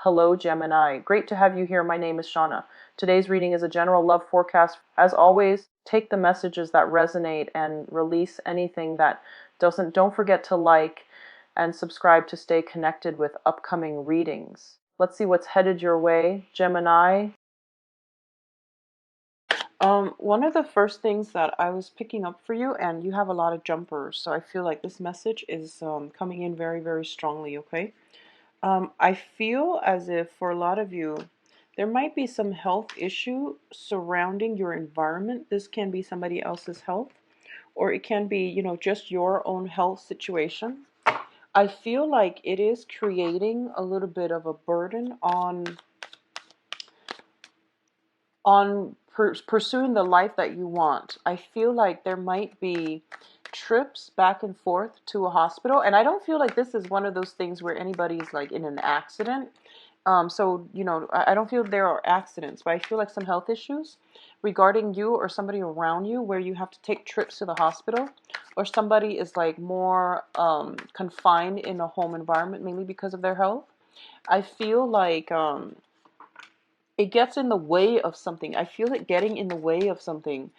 Hello, Gemini. Great to have you here. My name is Shauna. Today's reading is a general love forecast. As always, take the messages that resonate and release anything that doesn't. Don't forget to like and subscribe to stay connected with upcoming readings. Let's see what's headed your way, Gemini. One of the first things that I was picking up for you, and you have a lot of jumpers, so I feel like this message is coming in very, very strongly, okay? I feel as if for a lot of you, there might be some health issue surrounding your environment. This can be somebody else's health, or it can be, just your own health situation. I feel like it is creating a little bit of a burden on pursuing the life that you want. I feel like there might be trips back and forth to a hospital, and I don't feel like this is one of those things where anybody's like in an accident. I don't feel there are accidents, but I feel like some health issues regarding you or somebody around you where you have to take trips to the hospital, or somebody is like more confined in a home environment mainly because of their health. I feel like it gets in the way of something. I feel it getting in the way of something.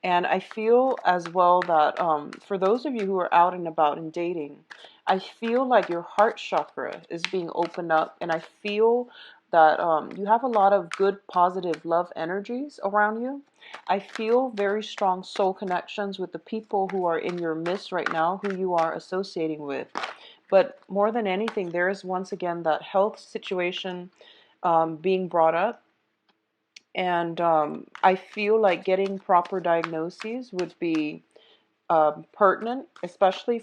And I feel as well that for those of you who are out and about and dating, I feel like your heart chakra is being opened up. And I feel that you have a lot of good, positive love energies around you. I feel very strong soul connections with the people who are in your midst right now, who you are associating with. But more than anything, there is once again that health situation being brought up. And I feel like getting proper diagnoses would be pertinent, especially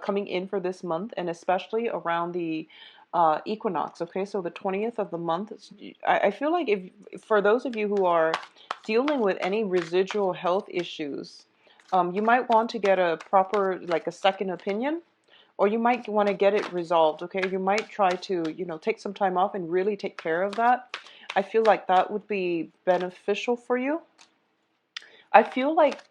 coming in for this month, and especially around the equinox. Okay, so the 20th of the month. I feel like if for those of you who are dealing with any residual health issues, you might want to get a proper, like a second opinion, or you might want to get it resolved. Okay, you might try to, take some time off and really take care of that. I feel like that would be beneficial for you. I feel like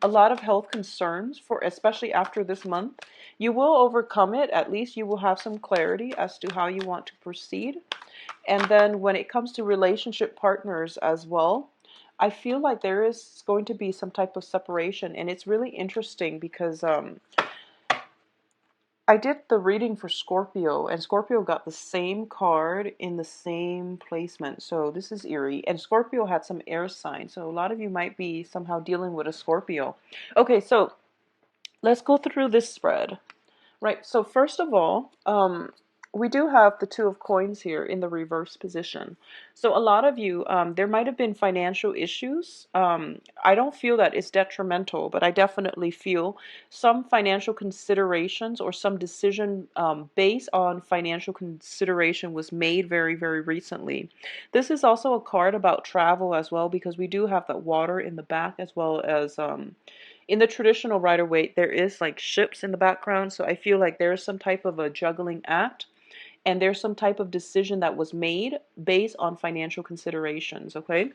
a lot of health concerns, for especially after this month, you will overcome it. At least you will have some clarity as to how you want to proceed. And then when it comes to relationship partners as well, I feel like there is going to be some type of separation. And it's really interesting because I did the reading for Scorpio, and Scorpio got the same card in the same placement. So this is eerie. And Scorpio had some air signs. So a lot of you might be somehow dealing with a Scorpio. Okay, so let's go through this spread. Right, so first of all, we do have the Two of Coins here in the reverse position. So a lot of you, there might have been financial issues. I don't feel that it's detrimental, but I definitely feel some financial considerations or some decision based on financial consideration was made very, very recently. This is also a card about travel as well, because we do have that water in the back, as well as in the traditional Rider-Waite, there is like ships in the background, so I feel like there's some type of a juggling act, and there's some type of decision that was made based on financial considerations, okay?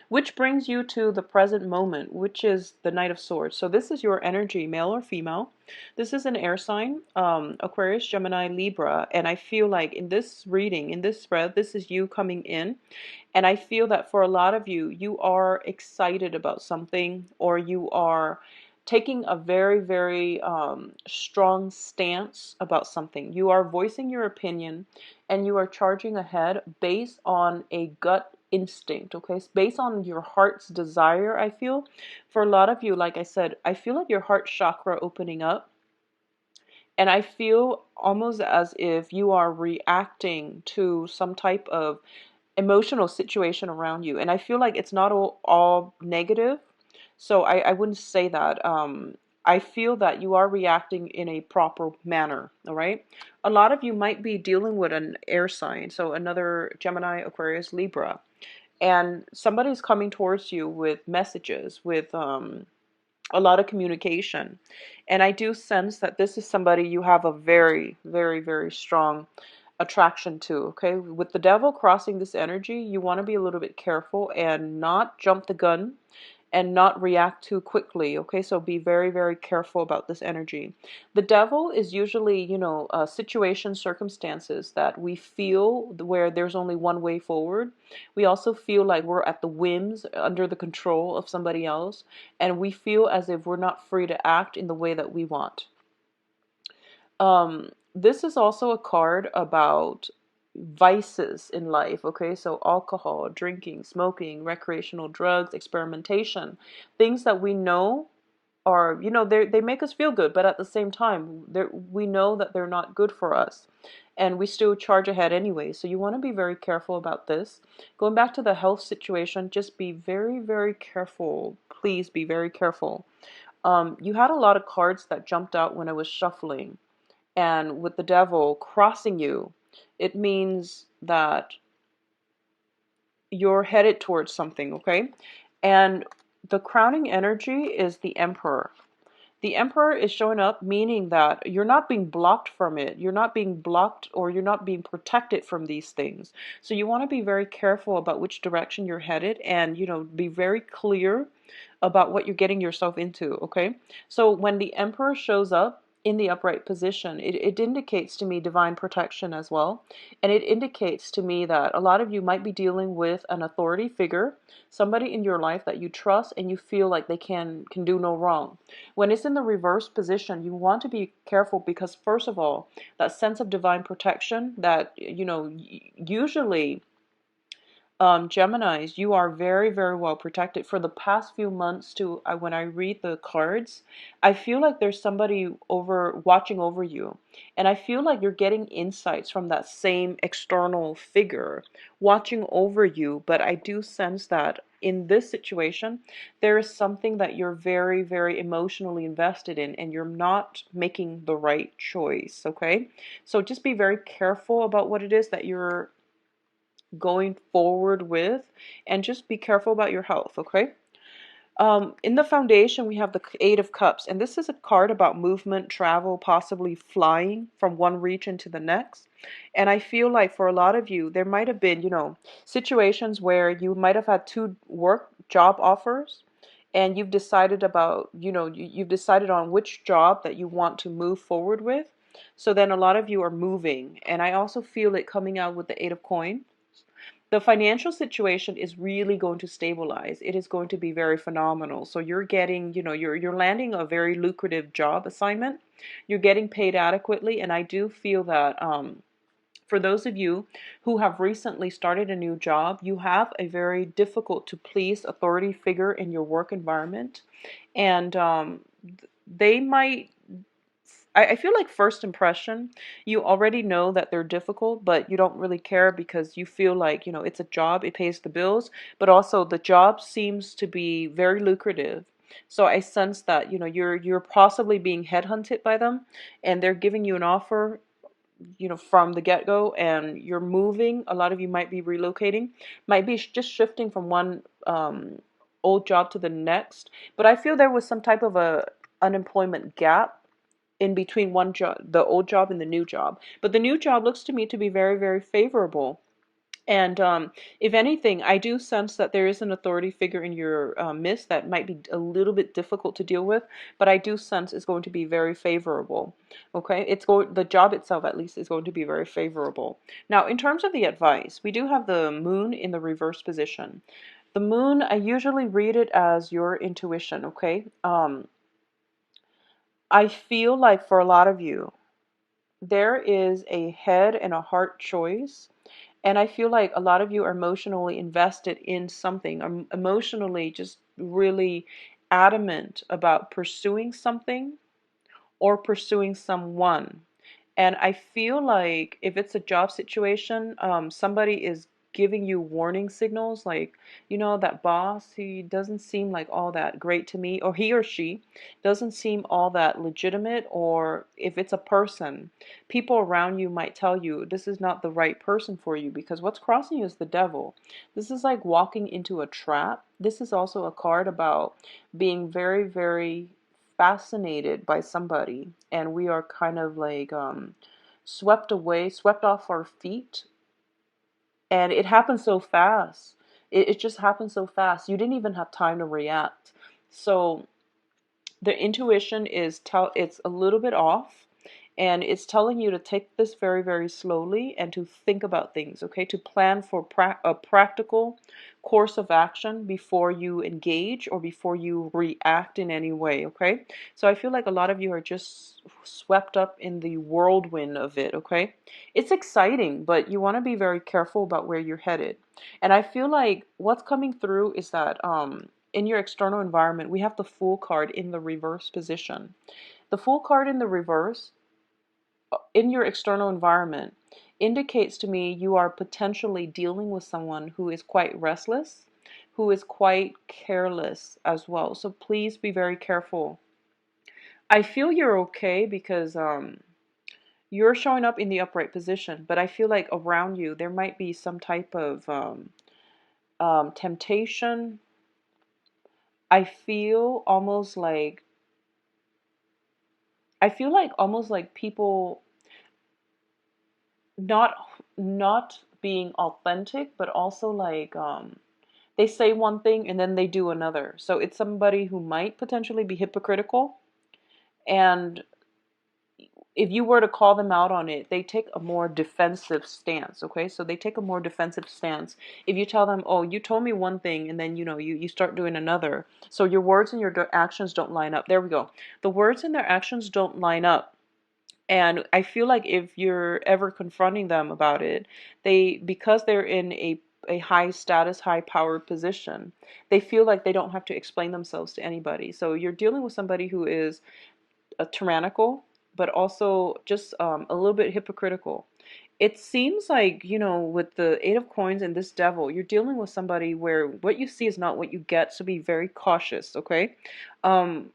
Which brings you to the present moment, which is the Knight of Swords. So this is your energy, male or female. This is an air sign, Aquarius, Gemini, Libra, and I feel like in this reading, in this spread, this is you coming in. And I feel that for a lot of you, you are excited about something, or you are taking a very, very strong stance about something. You are voicing your opinion, and you are charging ahead based on a gut instinct, okay? It's based on your heart's desire, I feel. For a lot of you, like I said, I feel like your heart chakra opening up. And I feel almost as if you are reacting to some type of emotional situation around you. And I feel like it's not all negative. So I wouldn't say that. I feel that you are reacting in a proper manner, all right? A lot of you might be dealing with an air sign, so another Gemini, Aquarius, Libra. And somebody's coming towards you with messages, with a lot of communication. And I do sense that this is somebody you have a very, very, very strong attraction to, okay? With the devil crossing this energy, you want to be a little bit careful and not jump the gun and not react too quickly. Okay, so be very, very careful about this energy. The devil is usually, situations, circumstances that we feel where there's only one way forward. We also feel like we're at the whims, under the control of somebody else, and we feel as if we're not free to act in the way that we want. This is also a card about vices in life, okay? So alcohol, drinking, smoking, recreational drugs, experimentation, things that we know are, they make us feel good, but at the same time, we know that they're not good for us. And we still charge ahead anyway. So you want to be very careful about this. Going back to the health situation, just be very, very careful. Please be very careful. You had a lot of cards that jumped out when I was shuffling, and with the devil crossing you, it means that you're headed towards something, okay? And the crowning energy is the Emperor. The Emperor is showing up, meaning that you're not being blocked from it. You're not being blocked, or you're not being protected from these things. So you want to be very careful about which direction you're headed, and, be very clear about what you're getting yourself into, okay? So when the Emperor shows up in the upright position, it indicates to me divine protection as well. And it indicates to me that a lot of you might be dealing with an authority figure, somebody in your life that you trust and you feel like they can do no wrong. When it's in the reverse position, you want to be careful, because first of all, that sense of divine protection that, usually, Geminis, you are very, very well protected. For the past few months, to when I read the cards, I feel like there's somebody watching over you, and I feel like you're getting insights from that same external figure watching over you. But I do sense that in this situation, there is something that you're very, very emotionally invested in, and you're not making the right choice. Okay, so just be very careful about what it is that you're going forward with, and just be careful about your health, okay? In the foundation, we have the Eight of Cups, and this is a card about movement, travel, possibly flying from one region to the next. And I feel like for a lot of you, there might have been, situations where you might have had two job offers, and you've decided about, you've decided on which job that you want to move forward with. So then a lot of you are moving, and I also feel it coming out with the Eight of Coins. The financial situation is really going to stabilize. It is going to be very phenomenal. So you're getting, you're landing a very lucrative job assignment. You're getting paid adequately, and I do feel that for those of you who have recently started a new job, you have a very difficult to please authority figure in your work environment, and they might, I feel like first impression, you already know that they're difficult, but you don't really care because you feel like, it's a job, it pays the bills, but also the job seems to be very lucrative. So I sense that, you're possibly being headhunted by them, and they're giving you an offer, from the get-go, and you're moving. A lot of you might be relocating, might be just shifting from one old job to the next. But I feel there was some type of a unemployment gap in between one job, the old job and the new job. But the new job looks to me to be very, very favorable. And if anything, I do sense that there is an authority figure in your midst that might be a little bit difficult to deal with, but I do sense it's going to be very favorable. Okay, the job itself at least is going to be very favorable. Now, in terms of the advice, we do have the moon in the reverse position. The moon, I usually read it as your intuition. Okay, I feel like for a lot of you, there is a head and a heart choice. And I feel like a lot of you are emotionally invested in something, or emotionally just really adamant about pursuing something or pursuing someone. And I feel like if it's a job situation, somebody is giving you warning signals, like, that boss, he doesn't seem like all that great to me, or he or she doesn't seem all that legitimate. Or if it's a person, people around you might tell you this is not the right person for you, because what's crossing you is the devil. This is like walking into a trap. This is also a card about being very, very fascinated by somebody, and we are kind of like swept away, swept off our feet, and it happens so fast. It just happened so fast. You didn't even have time to react. So the intuition is it's a little bit off, and it's telling you to take this very, very slowly and to think about things, okay? To plan for a practical course of action before you engage or before you react in any way, okay? So I feel like a lot of you are just swept up in the whirlwind of it, okay? It's exciting, but you want to be very careful about where you're headed. And I feel like what's coming through is that in your external environment, we have the Fool card in the reverse position. The Fool card in the reverse in your external environment indicates to me you are potentially dealing with someone who is quite restless, who is quite careless as well. So please be very careful. I feel you're okay because you're showing up in the upright position, but I feel like around you there might be some type of temptation. I feel almost like almost like people not not being authentic, but also like they say one thing and then they do another. So it's somebody who might potentially be hypocritical, and if you were to call them out on it, they take a more defensive stance, okay? So they take a more defensive stance. If you tell them, oh, you told me one thing, and then, you start doing another. So your words and your actions don't line up. There we go. The words and their actions don't line up. And I feel like if you're ever confronting them about it, because they're in a high status, high power position, they feel like they don't have to explain themselves to anybody. So you're dealing with somebody who is tyrannical, but also just a little bit hypocritical. It seems like, with the Eight of Coins and this Devil, you're dealing with somebody where what you see is not what you get, so be very cautious, okay? Um,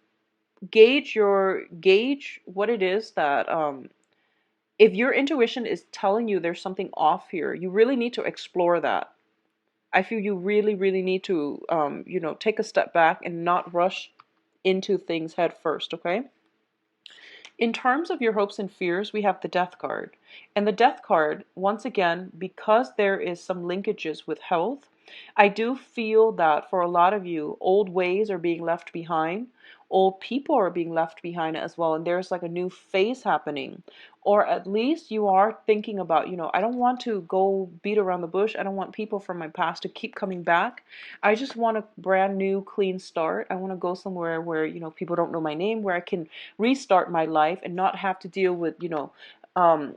gauge what it is that if your intuition is telling you there's something off here, you really need to explore that. I feel you really, really need to take a step back and not rush into things head first, okay? In terms of your hopes and fears, we have the Death card. And the Death card, once again, because there is some linkages with health, I do feel that for a lot of you, old ways are being left behind. Old people are being left behind as well. And there's like a new phase happening. Or at least you are thinking about, I don't want to go beat around the bush. I don't want people from my past to keep coming back. I just want a brand new, clean start. I want to go somewhere where, people don't know my name, where I can restart my life and not have to deal with, um,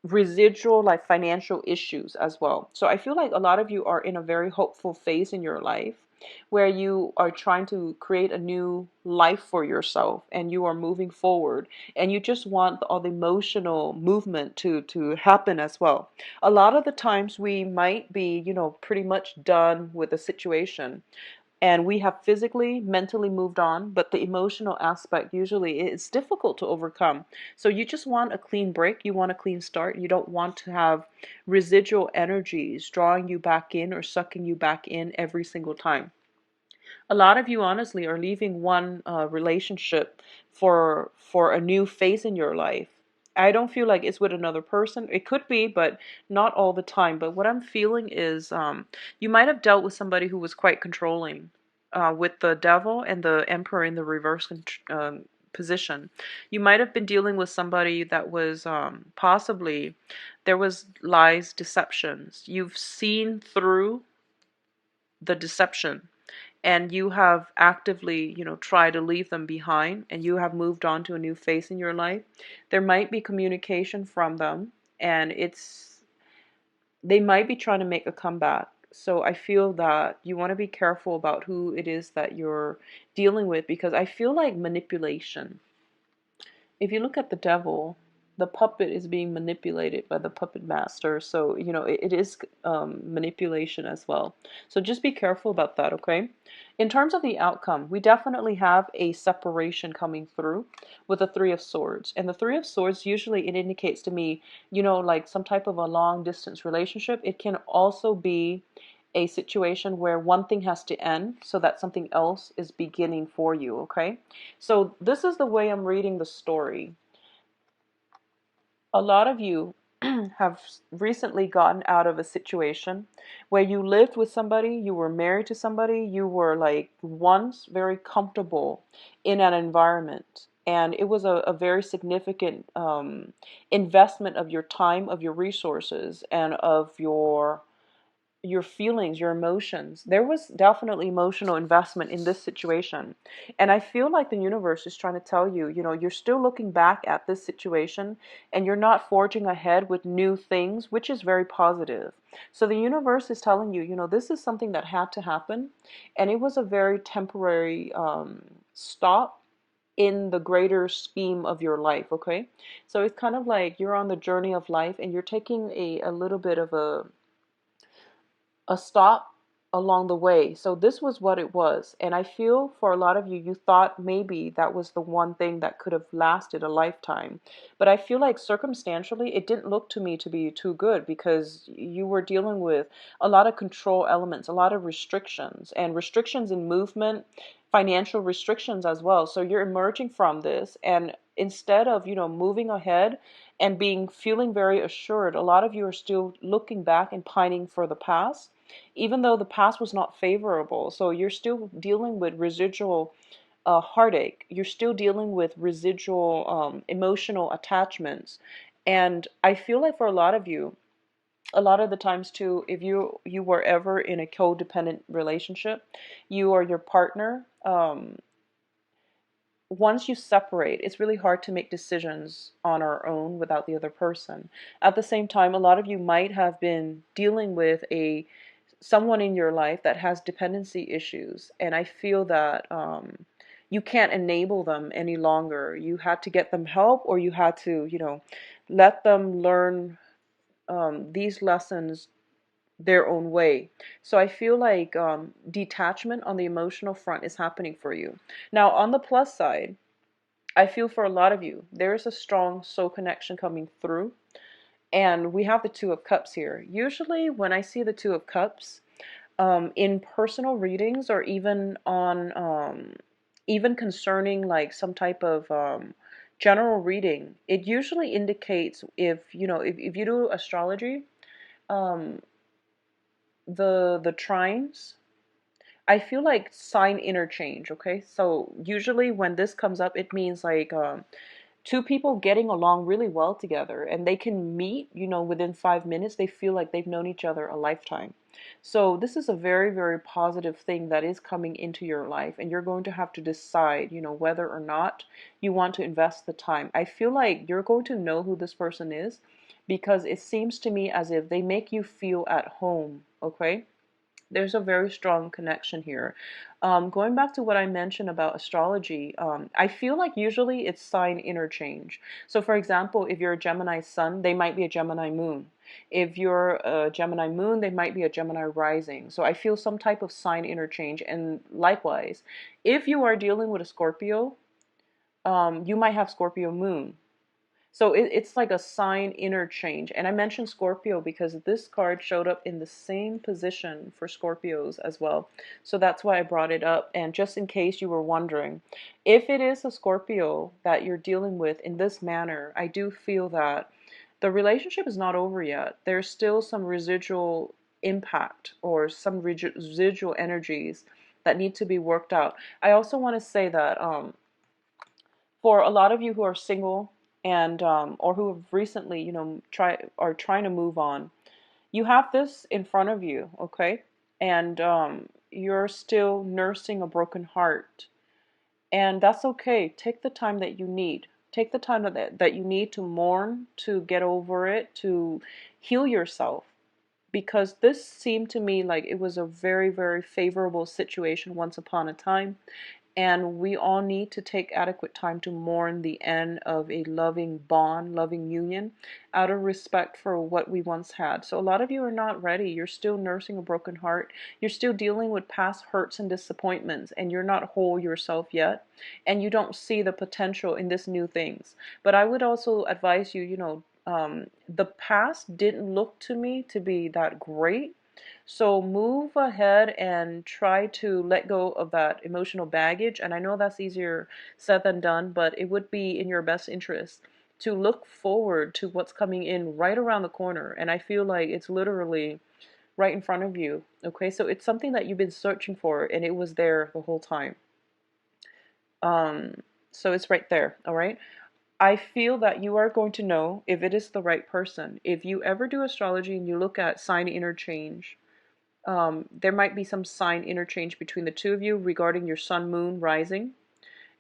residual like financial issues as well. So I feel like a lot of you are in a very hopeful phase in your life where you are trying to create a new life for yourself and you are moving forward and you just want all the emotional movement to happen as well. A lot of the times we might be, pretty much done with a situation and we have physically, mentally moved on, but the emotional aspect usually is difficult to overcome. So you just want a clean break, you want a clean start, you don't want to have residual energies drawing you back in or sucking you back in every single time. A lot of you honestly are leaving one relationship for a new phase in your life. I don't feel like it's with another person. It could be, but not all the time. But what I'm feeling is you might have dealt with somebody who was quite controlling with the Devil and the Emperor in the reverse position. You might have been dealing with somebody that was possibly there was lies, deceptions. You've seen through the deception and you have actively, tried to leave them behind and you have moved on to a new phase in your life. There might be communication from them and they might be trying to make a comeback. So I feel that you want to be careful about who it is that you're dealing with because I feel like manipulation. If you look at the Devil, the puppet is being manipulated by the puppet master. So, it is manipulation as well. So just be careful about that, okay? In terms of the outcome, we definitely have a separation coming through with the Three of Swords. And the Three of Swords, usually it indicates to me, like some type of a long distance relationship. It can also be a situation where one thing has to end so that something else is beginning for you, okay? So this is the way I'm reading the story. A lot of you have recently gotten out of a situation where you lived with somebody, you were married to somebody, you were like once very comfortable in an environment. And it was a very significant investment of your time, of your resources, and of your feelings, your emotions. There was definitely emotional investment in this situation. And I feel like the universe is trying to tell you, you're still looking back at this situation and you're not forging ahead with new things, which is very positive. So the universe is telling you, this is something that had to happen. And it was a very temporary stop in the greater scheme of your life, okay? So it's kind of like you're on the journey of life and you're taking a little bit of a stop along the way. So this was what it was. And I feel for a lot of you, you thought maybe that was the one thing that could have lasted a lifetime. But I feel like circumstantially, it didn't look to me to be too good because you were dealing with a lot of control elements, a lot of restrictions, and restrictions in movement, financial restrictions as well. So you're emerging from this, and instead of, moving ahead and feeling very assured, a lot of you are still looking back and pining for the past, even though the past was not favorable. So you're still dealing with residual heartache. You're still dealing with residual emotional attachments. And I feel like for a lot of you, a lot of the times too, if you were ever in a codependent relationship, you or your partner, once you separate, it's really hard to make decisions on our own without the other person. At the same time, a lot of you might have been dealing with a someone in your life that has dependency issues, and I feel that you can't enable them any longer. You had to get them help, or you had to, let them learn these lessons their own way. So I feel like detachment on the emotional front is happening for you. Now, on the plus side, I feel for a lot of you, there is a strong soul connection coming through. And we have the Two of Cups here. Usually when I see the Two of Cups, in personal readings or even on, even concerning like some type of general reading, it usually indicates if, if you do astrology, um, the trines, I feel like sign interchange, okay? So usually when this comes up, it means like two people getting along really well together and they can meet, within 5 minutes. They feel like they've known each other a lifetime. So this is a very, very positive thing that is coming into your life, and you're going to have to decide, whether or not you want to invest the time. I feel like you're going to know who this person is because it seems to me as if they make you feel at home, okay? There's a very strong connection here. Going back to what I mentioned about astrology, I feel like usually it's sign interchange. So, for example, if you're a Gemini sun, they might be a Gemini moon. If you're a Gemini moon, they might be a Gemini rising. So, I feel some type of sign interchange. And likewise, if you are dealing with a Scorpio, you might have Scorpio moon. So it's like a sign interchange. And I mentioned Scorpio because this card showed up in the same position for Scorpios as well. So that's why I brought it up. And just in case you were wondering, if it is a Scorpio that you're dealing with in this manner, I do feel that the relationship is not over yet. There's still some residual impact or some residual energies that need to be worked out. I also want to say that for a lot of you who are single and or who have recently, are trying to move on, you have this in front of you, okay? And you're still nursing a broken heart, and that's okay. Take the time that you need. Take the time that you need to mourn, to get over it, to heal yourself. Because this seemed to me like it was a very, very favorable situation once upon a time. And we all need to take adequate time to mourn the end of a loving bond, loving union, out of respect for what we once had. So a lot of you are not ready. You're still nursing a broken heart. You're still dealing with past hurts and disappointments, and you're not whole yourself yet. And you don't see the potential in this new things. But I would also advise you, the past didn't look to me to be that great. So move ahead and try to let go of that emotional baggage. And I know that's easier said than done, but it would be in your best interest to look forward to what's coming in right around the corner. And I feel like it's literally right in front of you. Okay, so it's something that you've been searching for, and it was there the whole time. Um, so it's right there. All right. I feel that you are going to know if it is the right person. If you ever do astrology and you look at sign interchange, there might be some sign interchange between the two of you regarding your sun, moon, rising.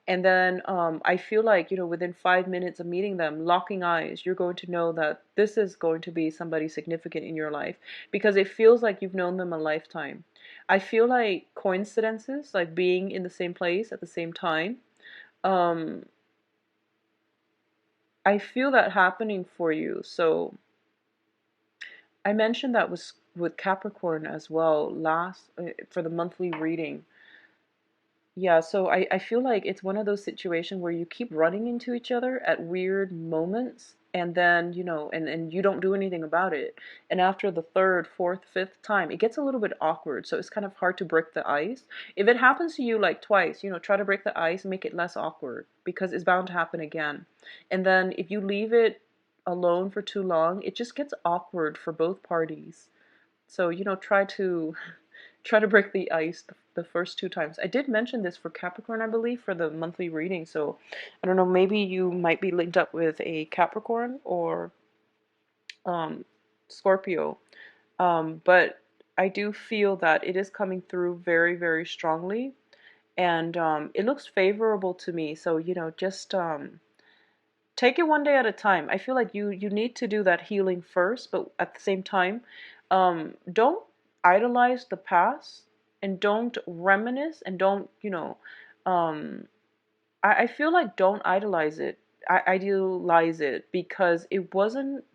And then I feel like, within 5 minutes of meeting them, locking eyes, you're going to know that this is going to be somebody significant in your life because it feels like you've known them a lifetime. I feel like coincidences, like being in the same place at the same time, um, I feel that happening for you. So I mentioned that was with Capricorn as well last for the monthly reading. Yeah, so I feel like it's one of those situations where you keep running into each other at weird moments and then, and you don't do anything about it. And after the third, fourth, fifth time, it gets a little bit awkward. So it's kind of hard to break the ice. If it happens to you like twice, try to break the ice and make it less awkward because it's bound to happen again. And then if you leave it alone for too long, it just gets awkward for both parties. So, try to break the ice the first two times. I did mention this for Capricorn, I believe, for the monthly reading. So I don't know, maybe you might be linked up with a Capricorn or Scorpio. But I do feel that it is coming through very, very strongly. And it looks favorable to me. So, just take it one day at a time. I feel like you need to do that healing first, but at the same time, don't idolize the past and don't reminisce and don't, um, I feel like don't idolize it. Idealize it because it wasn't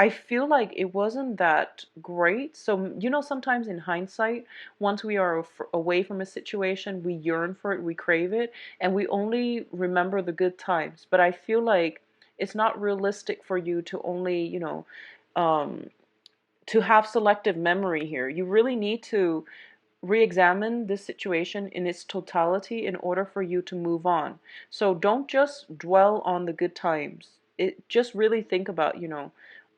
I feel like it wasn't that great. So, sometimes in hindsight, once we are away from a situation, we yearn for it, we crave it, and we only remember the good times. But I feel like it's not realistic for you to only, um, to have selective memory here. You really need to re-examine this situation in its totality in order for you to move on. So don't just dwell on the good times. Just really think about,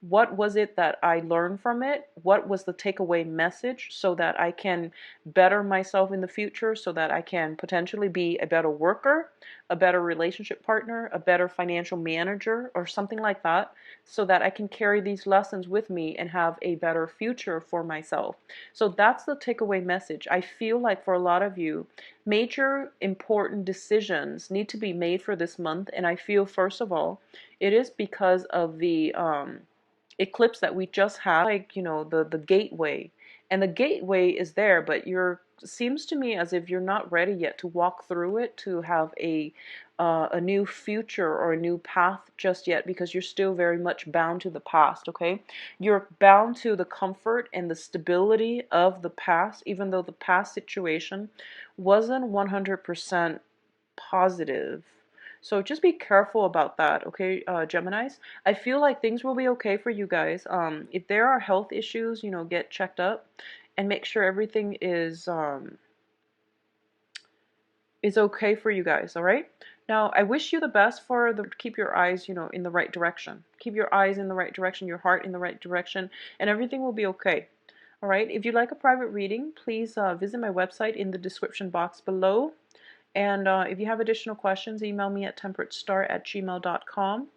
what was it that I learned from it? What was the takeaway message so that I can better myself in the future, so that I can potentially be a better worker, a better relationship partner, a better financial manager, or something like that, so that I can carry these lessons with me and have a better future for myself. So that's the takeaway message. I feel like for a lot of you, major important decisions need to be made for this month. And I feel, first of all, it is because of the eclipse that we just had, like, the gateway. And the gateway is there, but seems to me as if you're not ready yet to walk through it, to have a new future or a new path just yet, because you're still very much bound to the past. Okay, you're bound to the comfort and the stability of the past, even though the past situation wasn't 100% positive. So just be careful about that, okay, Geminis? I feel like things will be okay for you guys. If there are health issues, get checked up and make sure everything is okay for you guys, all right? Now, I wish you the best for keep your eyes, in the right direction. Keep your eyes in the right direction, your heart in the right direction, and everything will be okay. All right? If you'd like a private reading, please visit my website in the description box below. And if you have additional questions, email me at temperatestar@gmail.com.